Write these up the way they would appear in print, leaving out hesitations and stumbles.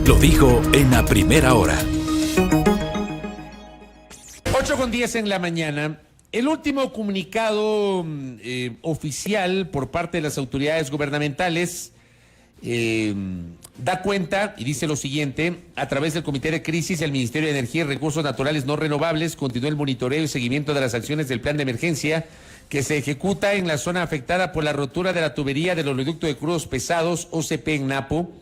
Lo dijo en la primera hora. 8:10 en la mañana. El último comunicado oficial por parte de las autoridades gubernamentales da cuenta y dice lo siguiente: a través del Comité de Crisis, el Ministerio de Energía y Recursos Naturales No Renovables continúa el monitoreo y seguimiento de las acciones del plan de emergencia que se ejecuta en la zona afectada por la rotura de la tubería del oleoducto de crudos pesados OCP en Napo.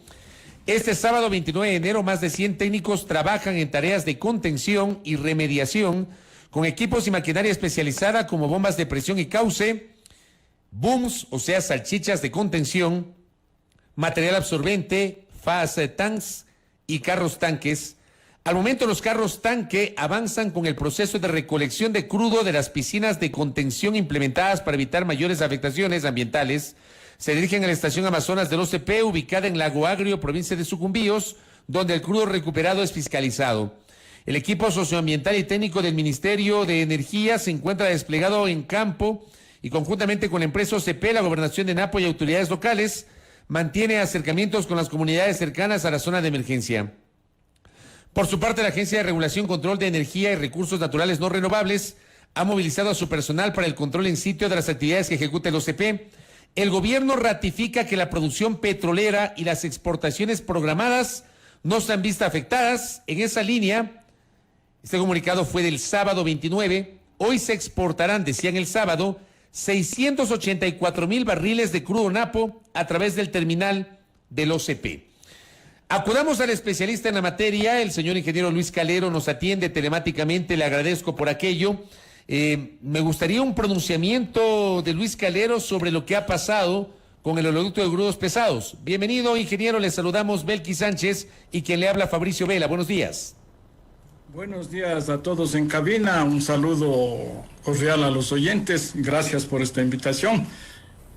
Este sábado 29 de enero, más de 100 técnicos trabajan en tareas de contención y remediación con equipos y maquinaria especializada como bombas de presión y cauce, booms, o sea, salchichas de contención, material absorbente, fast tanks y carros tanques. Al momento, los carros tanque avanzan con el proceso de recolección de crudo de las piscinas de contención implementadas para evitar mayores afectaciones ambientales. Se dirigen a la estación Amazonas del OCP, ubicada en Lago Agrio, provincia de Sucumbíos, donde el crudo recuperado es fiscalizado. El equipo socioambiental y técnico del Ministerio de Energía se encuentra desplegado en campo y conjuntamente con la empresa OCP, la Gobernación de Napo y autoridades locales, mantiene acercamientos con las comunidades cercanas a la zona de emergencia. Por su parte, la Agencia de Regulación, Control de Energía y Recursos Naturales No Renovables ha movilizado a su personal para el control en sitio de las actividades que ejecuta el OCP. El gobierno ratifica que la producción petrolera y las exportaciones programadas no se han visto afectadas. En esa línea, este comunicado fue del sábado 29. Hoy se exportarán, decían el sábado, 684,000 barriles de crudo Napo a través del terminal del OCP. Acudamos al especialista en la materia, el señor ingeniero Luis Calero nos atiende telemáticamente, le agradezco por aquello. Me gustaría un pronunciamiento de Luis Calero sobre lo que ha pasado con el oleoducto de crudos pesados. Bienvenido, ingeniero, le saludamos Belki Sánchez y quien le habla Fabricio Vela. Buenos días. Buenos días a todos en cabina, un saludo cordial a los oyentes, gracias por esta invitación.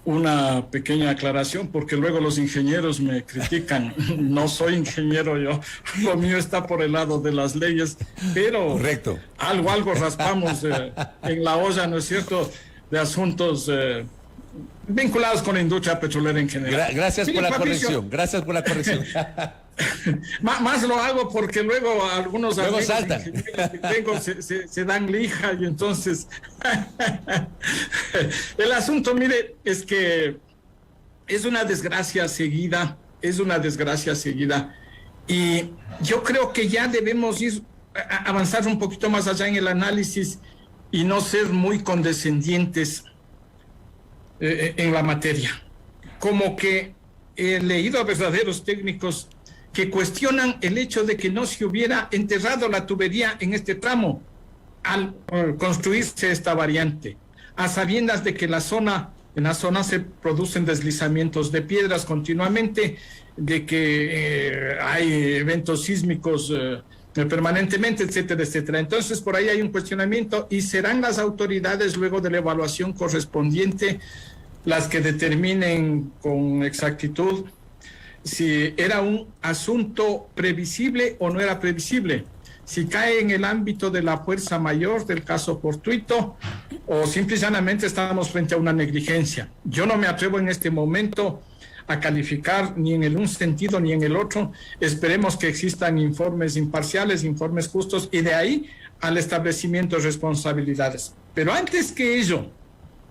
Una pequeña aclaración, porque luego los ingenieros me critican. No soy ingeniero yo, lo mío está por el lado de las leyes, pero correcto, algo raspamos en la olla, ¿no es cierto?, de asuntos vinculados con la industria petrolera en general. Gracias por la corrección, gracias por la corrección. Más lo hago porque luego algunos luego saltan. Que tengo se dan lija y entonces el asunto, mire, es que es una desgracia seguida y yo creo que ya debemos avanzar un poquito más allá en el análisis y no ser muy condescendientes en la materia. Como que he leído a verdaderos técnicos que cuestionan el hecho de que no se hubiera enterrado la tubería en este tramo al construirse esta variante, a sabiendas de que en la zona se producen deslizamientos de piedras continuamente, de que hay eventos sísmicos permanentemente, etcétera, etcétera. Entonces, por ahí hay un cuestionamiento y serán las autoridades, luego de la evaluación correspondiente, las que determinen con exactitud si era un asunto previsible o no era previsible, si cae en el ámbito de la fuerza mayor del caso fortuito o simple y llanamente estamos frente a una negligencia. Yo no me atrevo en este momento a calificar ni en el un sentido ni en el otro. Esperemos que existan informes imparciales, informes justos y de ahí al establecimiento de responsabilidades. Pero antes que ello,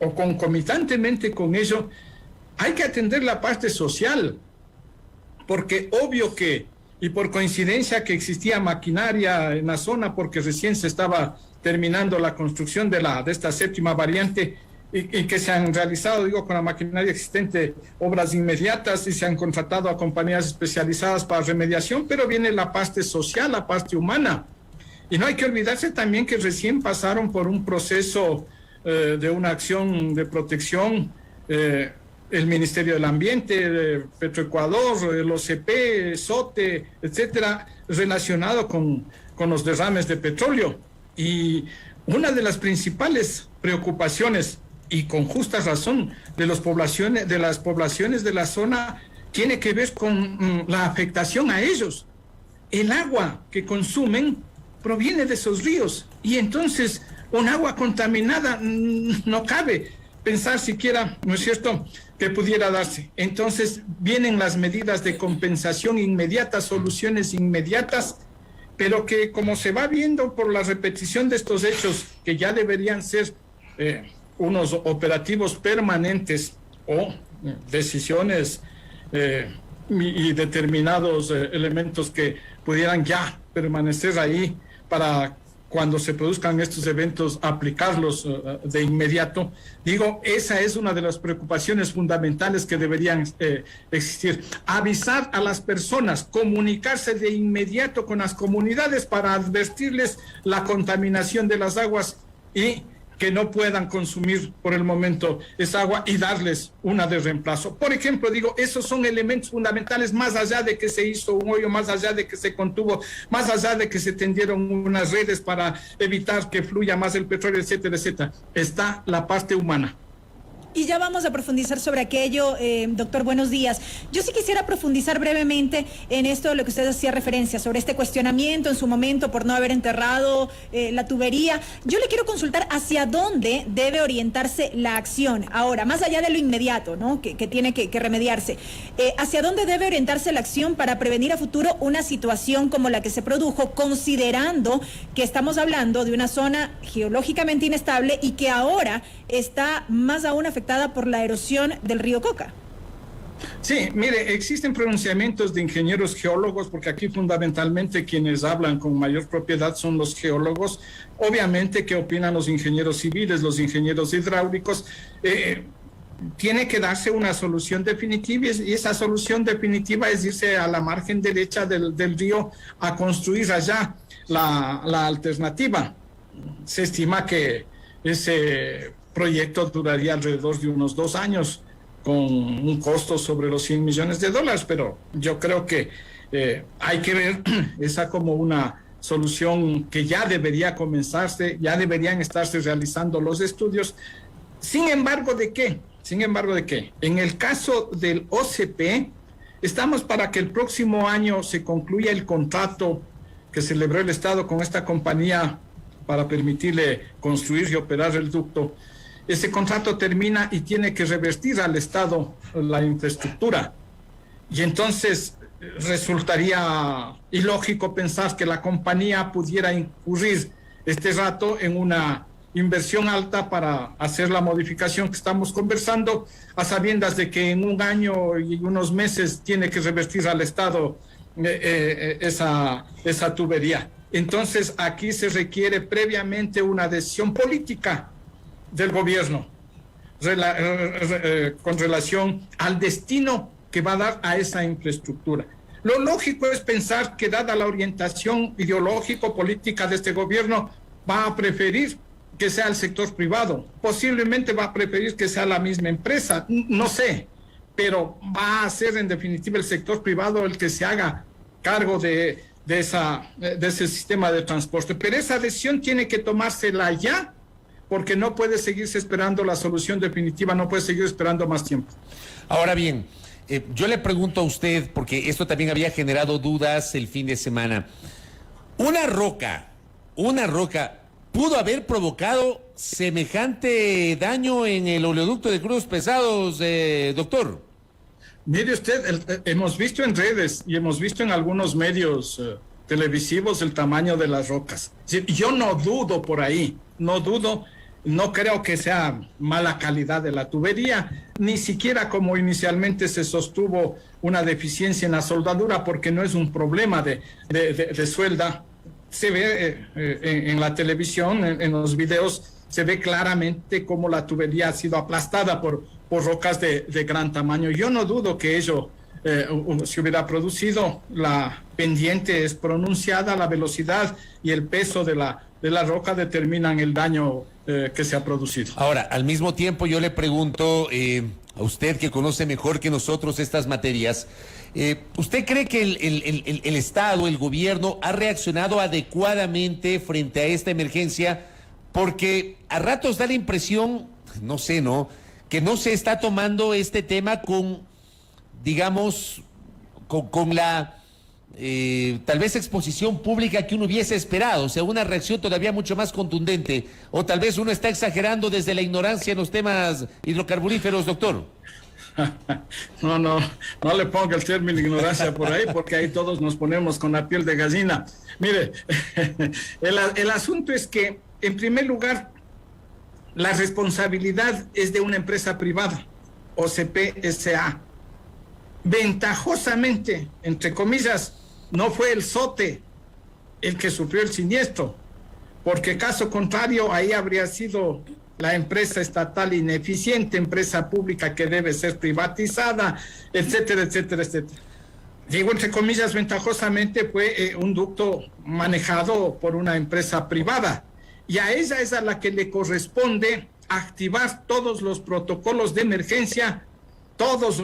o concomitantemente con ello, hay que atender la parte social, porque obvio que, y por coincidencia que existía maquinaria en la zona, porque recién se estaba terminando la construcción de esta séptima variante, y que se han realizado, con la maquinaria existente, obras inmediatas y se han contratado a compañías especializadas para remediación, pero viene la parte social, la parte humana. Y no hay que olvidarse también que recién pasaron por un proceso de una acción de protección, el Ministerio del Ambiente, Petroecuador, el OCP, SOTE, etcétera, relacionado con los derrames de petróleo. Y una de las principales preocupaciones, y con justa razón, de las poblaciones de la zona, tiene que ver con la afectación a ellos. El agua que consumen proviene de esos ríos, y entonces un agua contaminada no cabe. pensar siquiera, ¿no es cierto?, que pudiera darse. Entonces vienen las medidas de compensación inmediatas, soluciones inmediatas, pero que como se va viendo por la repetición de estos hechos, que ya deberían ser unos operativos permanentes o decisiones y determinados elementos que pudieran ya permanecer ahí para cuando se produzcan estos eventos, aplicarlos de inmediato. Digo, esa es una de las preocupaciones fundamentales que deberían existir. Avisar a las personas, comunicarse de inmediato con las comunidades para advertirles la contaminación de las aguas y que no puedan consumir por el momento esa agua y darles una de reemplazo. Por ejemplo, digo, esos son elementos fundamentales, más allá de que se hizo un hoyo, más allá de que se contuvo, más allá de que se tendieron unas redes para evitar que fluya más el petróleo, etcétera, etcétera. Está la parte humana. Y ya vamos a profundizar sobre aquello, doctor, buenos días. Yo sí quisiera profundizar brevemente en esto de lo que usted hacía referencia, sobre este cuestionamiento en su momento por no haber enterrado la tubería. Yo le quiero consultar hacia dónde debe orientarse la acción. Ahora, más allá de lo inmediato, ¿no?, que tiene que remediarse, ¿hacia dónde debe orientarse la acción para prevenir a futuro una situación como la que se produjo, considerando que estamos hablando de una zona geológicamente inestable y que ahora está más aún afectada por la erosión del río Coca? Sí, mire, existen pronunciamientos de ingenieros geólogos, porque aquí fundamentalmente quienes hablan con mayor propiedad son los geólogos. Obviamente, ¿qué opinan los ingenieros civiles, los ingenieros hidráulicos? Tiene que darse una solución definitiva, y esa solución definitiva es irse a la margen derecha del río a construir allá la alternativa. Se estima que ese proyecto duraría alrededor de unos 2 años, con un costo sobre los $100 millones, pero yo creo que hay que ver esa como una solución que ya debería comenzarse, ya deberían estarse realizando los estudios. Sin embargo, ¿de qué? En el caso del OCP, estamos para que el próximo año se concluya el contrato que celebró el Estado con esta compañía para permitirle construir y operar el ducto. Ese contrato termina y tiene que revertir al Estado la infraestructura. Y entonces resultaría ilógico pensar que la compañía pudiera incurrir este rato en una inversión alta para hacer la modificación que estamos conversando, a sabiendas de que en 1 año y unos meses tiene que revertir al Estado esa tubería. Entonces aquí se requiere previamente una decisión política del gobierno con relación al destino que va a dar a esa infraestructura. Lo lógico es pensar que, dada la orientación ideológico-política de este gobierno, va a preferir que sea el sector privado, posiblemente va a preferir que sea la misma empresa, no sé, pero va a ser en definitiva el sector privado el que se haga cargo de ese sistema de transporte. Pero esa decisión tiene que tomársela ya, porque no puede seguirse esperando la solución definitiva, no puede seguir esperando más tiempo. Ahora bien, yo le pregunto a usted, porque esto también había generado dudas el fin de semana. Una roca pudo haber provocado semejante daño en el oleoducto de crudos pesados, doctor. Mire usted, hemos visto en redes y hemos visto en algunos medios televisivos el tamaño de las rocas. Yo no dudo por ahí, no creo que sea mala calidad de la tubería, ni siquiera como inicialmente se sostuvo una deficiencia en la soldadura, porque no es un problema de suelda. Se ve en la televisión, en los videos, se ve claramente cómo la tubería ha sido aplastada por rocas de gran tamaño. Yo no dudo que ello se hubiera producido. La pendiente es pronunciada, la velocidad y el peso de la roca determinan el daño que se ha producido. Ahora, al mismo tiempo yo le pregunto a usted, que conoce mejor que nosotros estas materias, ¿usted cree que el Estado, el gobierno, ha reaccionado adecuadamente frente a esta emergencia? Porque a ratos da la impresión, no sé, ¿no?, que no se está tomando este tema con, digamos, con la tal vez exposición pública que uno hubiese esperado, o sea, una reacción todavía mucho más contundente, o tal vez uno está exagerando desde la ignorancia en los temas hidrocarburíferos, doctor. No le ponga el término ignorancia por ahí, porque ahí todos nos ponemos con la piel de gallina. Mire, el asunto es que, en primer lugar, la responsabilidad es de una empresa privada, OCP S.A. Ventajosamente, entre comillas, no fue el SOTE el que sufrió el siniestro, porque caso contrario, ahí habría sido la empresa estatal ineficiente, empresa pública que debe ser privatizada, etcétera, etcétera, etcétera. Digo, entre comillas, ventajosamente fue un ducto manejado por una empresa privada, y a ella es a la que le corresponde activar todos los protocolos de emergencia, todos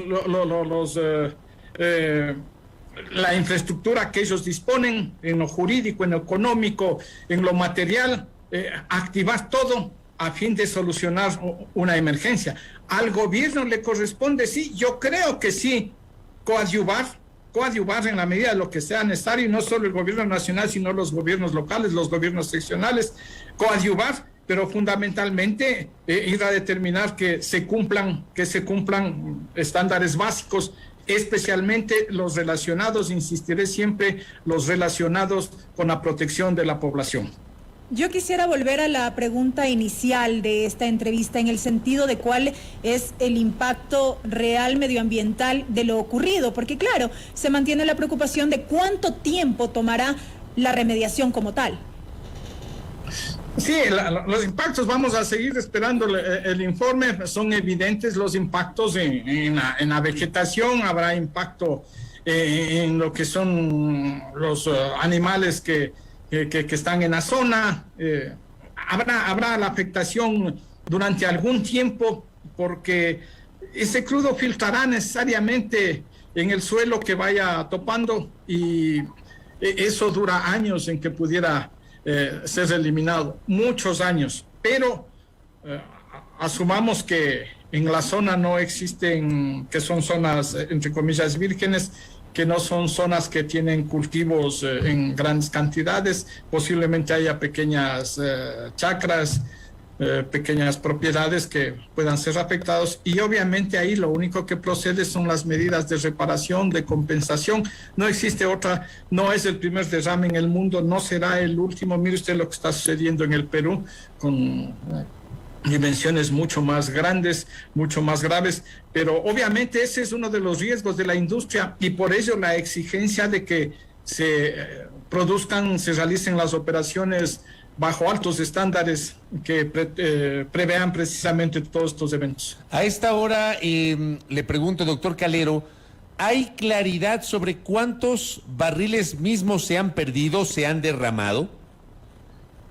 la infraestructura que ellos disponen, en lo jurídico, en lo económico, en lo material, activar todo a fin de solucionar una emergencia. Al gobierno le corresponde, sí, yo creo que sí, coadyuvar en la medida de lo que sea necesario, y no solo el gobierno nacional, sino los gobiernos locales, los gobiernos seccionales, coadyuvar, pero fundamentalmente ir a determinar que se cumplan estándares básicos, especialmente los relacionados, insistiré siempre, los relacionados con la protección de la población. Yo quisiera volver a la pregunta inicial de esta entrevista, en el sentido de cuál es el impacto real medioambiental de lo ocurrido, porque claro, se mantiene la preocupación de cuánto tiempo tomará la remediación como tal. Sí, los impactos, vamos a seguir esperando el informe, son evidentes los impactos en la vegetación, habrá impacto en lo que son los animales que están en la zona, habrá la afectación durante algún tiempo, porque ese crudo filtrará necesariamente en el suelo que vaya topando, y eso dura años en que pudiera ser eliminado, muchos años, pero asumamos que en la zona no existen, que son zonas entre comillas vírgenes, que no son zonas que tienen cultivos en grandes cantidades, posiblemente haya pequeñas chacras, pequeñas propiedades que puedan ser afectados, y obviamente ahí lo único que procede son las medidas de reparación, de compensación. No existe otra, no es el primer derrame en el mundo, no será el último. Mire usted lo que está sucediendo en el Perú, con dimensiones mucho más grandes, mucho más graves, pero obviamente ese es uno de los riesgos de la industria, y por ello la exigencia de que se realicen las operaciones bajo altos estándares que prevean precisamente todos estos eventos. A esta hora le pregunto, doctor Calero, ¿hay claridad sobre cuántos barriles mismos se han perdido, se han derramado?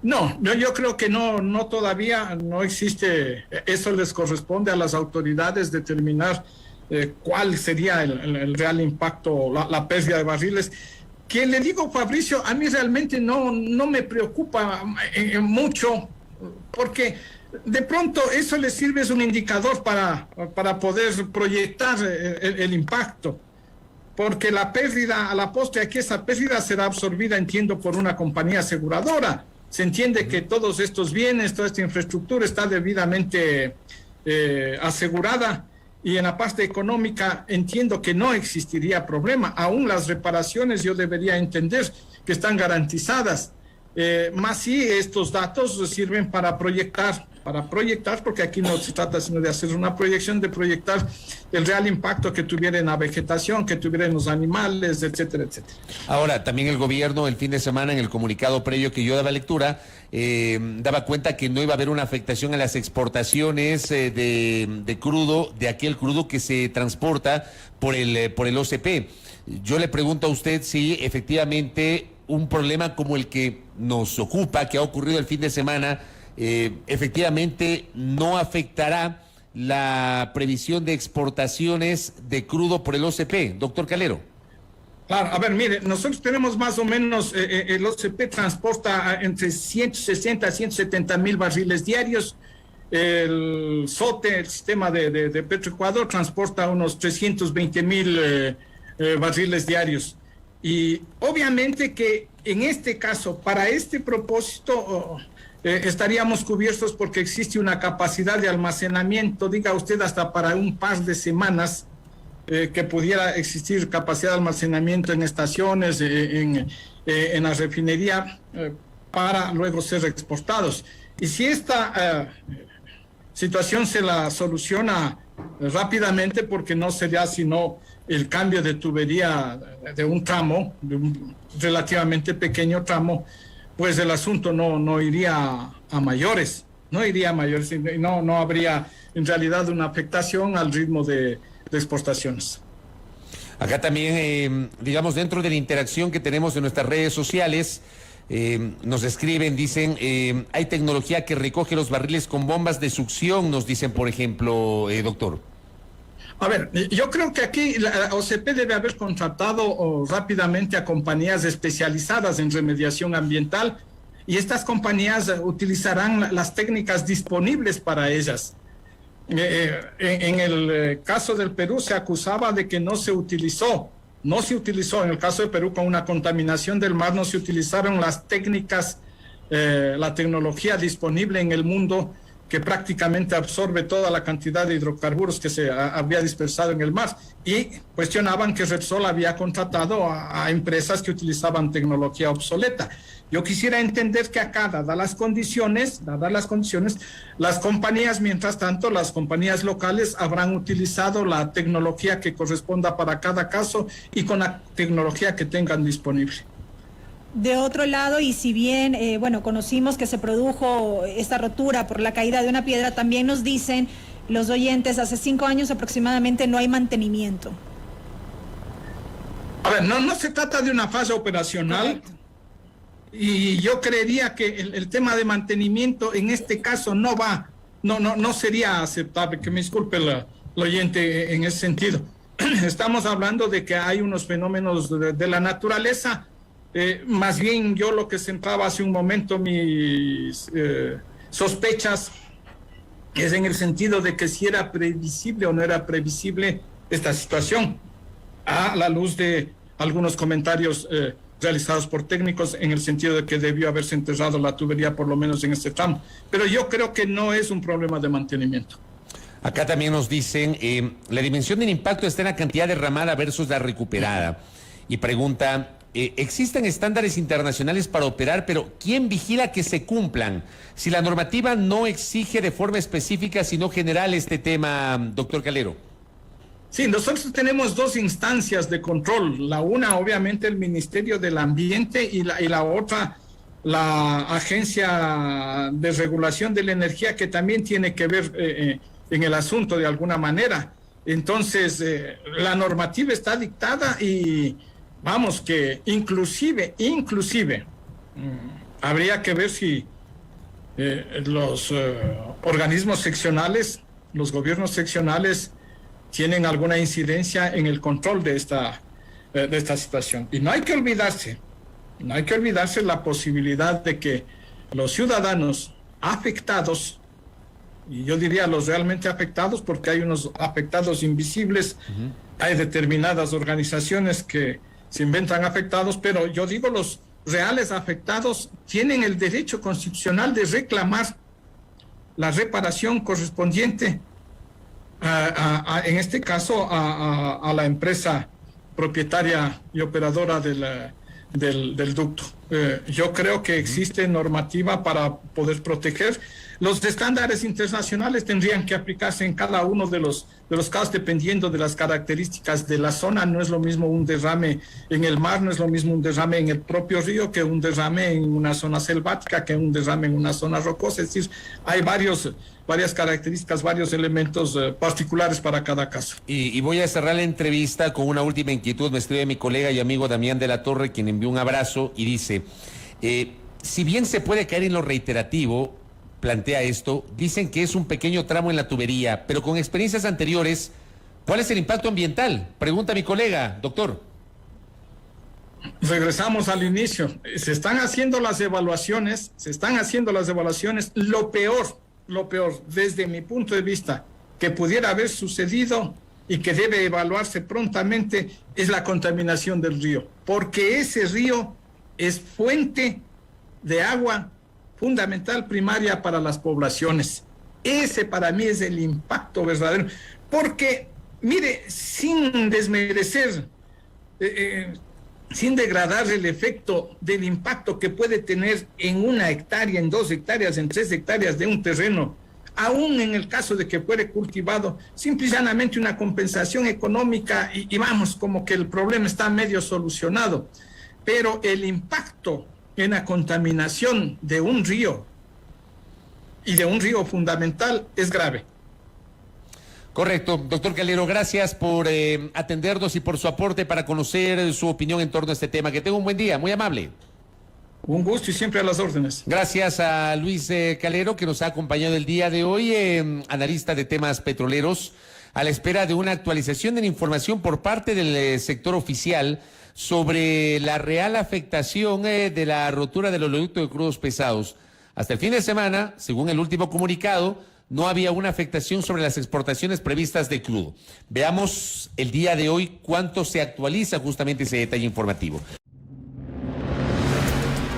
No, yo creo que no todavía no existe. Eso les corresponde a las autoridades determinar cuál sería el real impacto, la pérdida de barriles. Que le digo, Fabricio, a mí realmente no me preocupa mucho, porque de pronto eso le sirve, es un indicador para poder proyectar el impacto, porque la pérdida, a la postre, aquí esa pérdida será absorbida, entiendo, por una compañía aseguradora. Se entiende que todos estos bienes, toda esta infraestructura está debidamente asegurada, y en la parte económica entiendo que no existiría problema. Aún las reparaciones yo debería entender que están garantizadas. Más si estos datos sirven para proyectar, porque aquí no se trata sino de hacer una proyección, de proyectar el real impacto que tuviera en la vegetación, que tuviera en los animales, etcétera, etcétera. Ahora, también el gobierno el fin de semana, en el comunicado previo que yo daba lectura, daba cuenta que no iba a haber una afectación a las exportaciones de crudo, de aquel crudo que se transporta por el OCP. Yo le pregunto a usted si efectivamente un problema como el que nos ocupa, que ha ocurrido el fin de semana, efectivamente no afectará la previsión de exportaciones de crudo por el OCP, doctor Calero. Claro, a ver, mire, nosotros tenemos más o menos, el OCP transporta entre 160 a 170 mil barriles diarios. El SOTE, el sistema de Petroecuador, transporta unos 320 mil barriles diarios. Y obviamente que en este caso, para este propósito, estaríamos cubiertos porque existe una capacidad de almacenamiento, diga usted, hasta para un par de semanas, que pudiera existir capacidad de almacenamiento en estaciones, en la refinería, para luego ser exportados. Y si esta situación se la soluciona rápidamente, porque no sería sino el cambio de tubería de un tramo, de un relativamente pequeño tramo, pues el asunto no iría a mayores, no habría en realidad una afectación al ritmo de exportaciones. Acá también, digamos, dentro de la interacción que tenemos en nuestras redes sociales, nos escriben, dicen, hay tecnología que recoge los barriles con bombas de succión, nos dicen, por ejemplo, doctor. A ver, yo creo que aquí la OCP debe haber contratado rápidamente a compañías especializadas en remediación ambiental, y estas compañías utilizarán las técnicas disponibles para ellas. En el caso del Perú se acusaba de que no se utilizó en el caso de Perú, con una contaminación del mar, no se utilizaron las técnicas, la tecnología disponible en el mundo, que prácticamente absorbe toda la cantidad de hidrocarburos que se había dispersado en el mar, y cuestionaban que Repsol había contratado a empresas que utilizaban tecnología obsoleta. Yo quisiera entender que acá, dadas las condiciones, las compañías, mientras tanto, las compañías locales habrán utilizado la tecnología que corresponda para cada caso y con la tecnología que tengan disponible. De otro lado, y si bien, conocimos que se produjo esta rotura por la caída de una piedra, también nos dicen los oyentes, hace 5 años aproximadamente no hay mantenimiento. A ver, no se trata de una falla operacional. Correcto. Y yo creería que el tema de mantenimiento en este caso no sería aceptable, que me disculpe el oyente en ese sentido. Estamos hablando de que hay unos fenómenos de la naturaleza. Más bien yo lo que centraba hace un momento mis sospechas es en el sentido de que si era previsible o no era previsible esta situación, a la luz de algunos comentarios realizados por técnicos en el sentido de que debió haberse enterrado la tubería por lo menos en este tramo. Pero yo creo que no es un problema de mantenimiento. Acá también nos dicen, la dimensión del impacto está en la cantidad derramada versus la recuperada. Y pregunta, existen estándares internacionales para operar, pero ¿quién vigila que se cumplan? Si la normativa no exige de forma específica, sino general este tema, doctor Calero. Sí, nosotros tenemos 2 instancias de control. La una, obviamente, el Ministerio del Ambiente, y la otra, la Agencia de Regulación de la Energía, que también tiene que ver en el asunto de alguna manera. Entonces, la normativa está dictada y vamos que inclusive, habría que ver si los organismos seccionales, los gobiernos seccionales, tienen alguna incidencia en el control de esta situación. Y no hay que olvidarse la posibilidad de que los ciudadanos afectados, y yo diría los realmente afectados, porque hay unos afectados invisibles, hay determinadas organizaciones que se inventan afectados, pero yo digo los reales afectados tienen el derecho constitucional de reclamar la reparación correspondiente en este caso a la empresa propietaria y operadora del ducto. Yo creo que existe normativa para poder proteger. Los estándares internacionales tendrían que aplicarse en cada uno de los casos dependiendo de las características de la zona. No es lo mismo un derrame en el mar, no es lo mismo un derrame en el propio río que un derrame en una zona selvática, que un derrame en una zona rocosa. Es decir, hay varias características, varios elementos particulares para cada caso. Y voy a cerrar la entrevista con una última inquietud. Me escribe mi colega y amigo Damián de la Torre, quien envió un abrazo y dice, si bien se puede caer en lo reiterativo, plantea esto, dicen que es un pequeño tramo en la tubería, pero con experiencias anteriores, ¿cuál es el impacto ambiental? Pregunta mi colega, doctor. Regresamos al inicio. Se están haciendo las evaluaciones. Lo peor, desde mi punto de vista, que pudiera haber sucedido y que debe evaluarse prontamente es la contaminación del río, porque ese río es fuente de agua fundamental primaria para las poblaciones. Ese para mí es el impacto verdadero, porque mire, sin desmerecer, sin degradar el efecto del impacto que puede tener en 1 hectárea, en 2 hectáreas, en 3 hectáreas de un terreno, aún en el caso de que fuere cultivado, simple y llanamente una compensación económica y vamos, como que el problema está medio solucionado. Pero el impacto en la contaminación de un río y de un río fundamental es grave. Correcto. Doctor Calero, gracias por atendernos y por su aporte para conocer su opinión en torno a este tema. Que tenga un buen día, muy amable. Un gusto y siempre a las órdenes. Gracias a Luis Calero, que nos ha acompañado el día de hoy, analista de temas petroleros, a la espera de una actualización de la información por parte del sector oficial sobre la real afectación de la rotura del oleoducto de crudos pesados. Hasta el fin de semana, según el último comunicado, no había una afectación sobre las exportaciones previstas de crudo. Veamos el día de hoy cuánto se actualiza justamente ese detalle informativo.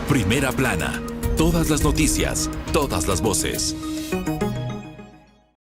Primera plana. Todas las noticias, todas las voces.